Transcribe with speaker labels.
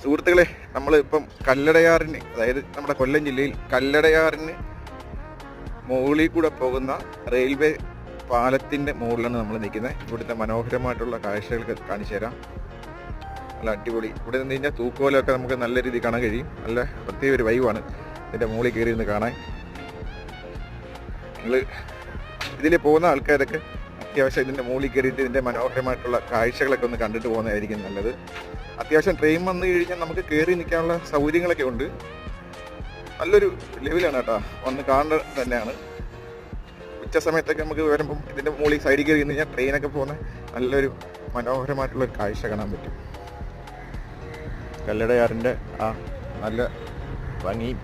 Speaker 1: സുഹൃത്തുക്കളെ, നമ്മളിപ്പം കല്ലടയാറിന്, അതായത് നമ്മുടെ കൊല്ലം ജില്ലയിൽ കല്ലടയാറിന് മുകളിൽ കൂടെ പോകുന്ന റെയിൽവേ പാലത്തിൻ്റെ മുകളിലാണ് നമ്മൾ നിൽക്കുന്നത്. ഇവിടുത്തെ മനോഹരമായിട്ടുള്ള കാഴ്ചകൾക്ക് കാണിച്ചു തരാം. നല്ല അടിപൊളി. ഇവിടെ നിന്ന് കഴിഞ്ഞാൽ തൂക്കോലൊക്കെ നമുക്ക് നല്ല രീതിയിൽ കാണാൻ കഴിയും. നല്ല പ്രത്യേക ഒരു വൈവാണ് ഇതിൻ്റെ മുകളിൽ കയറി നിന്ന് കാണാൻ. നിങ്ങൾ ഇതിൽ പോകുന്ന ആൾക്കാരൊക്കെ അത്യാവശ്യം ഇതിൻ്റെ മുകളിൽ കയറിയിട്ട് ഇതിൻ്റെ മനോഹരമായിട്ടുള്ള കാഴ്ചകളൊക്കെ ഒന്ന് കണ്ടിട്ട് പോകുന്നതായിരിക്കും നല്ലത്. അത്യാവശ്യം ട്രെയിൻ വന്നു കഴിഞ്ഞാൽ നമുക്ക് കയറി നിൽക്കാനുള്ള സൗകര്യങ്ങളൊക്കെ ഉണ്ട്. നല്ലൊരു ലെവലാണ് കേട്ടോ, വന്ന് കാണേണ്ടത് തന്നെയാണ്. ഉച്ച സമയത്തൊക്കെ നമുക്ക് വരുമ്പം ഇതിൻ്റെ മുകളിൽ സൈഡിൽ കയറി കഴിഞ്ഞാൽ ട്രെയിനൊക്കെ പോകുന്ന നല്ലൊരു മനോഹരമായിട്ടുള്ള കാഴ്ച കാണാൻ പറ്റും. കല്ലടയാറിൻ്റെ ആ നല്ല ഭംഗിയും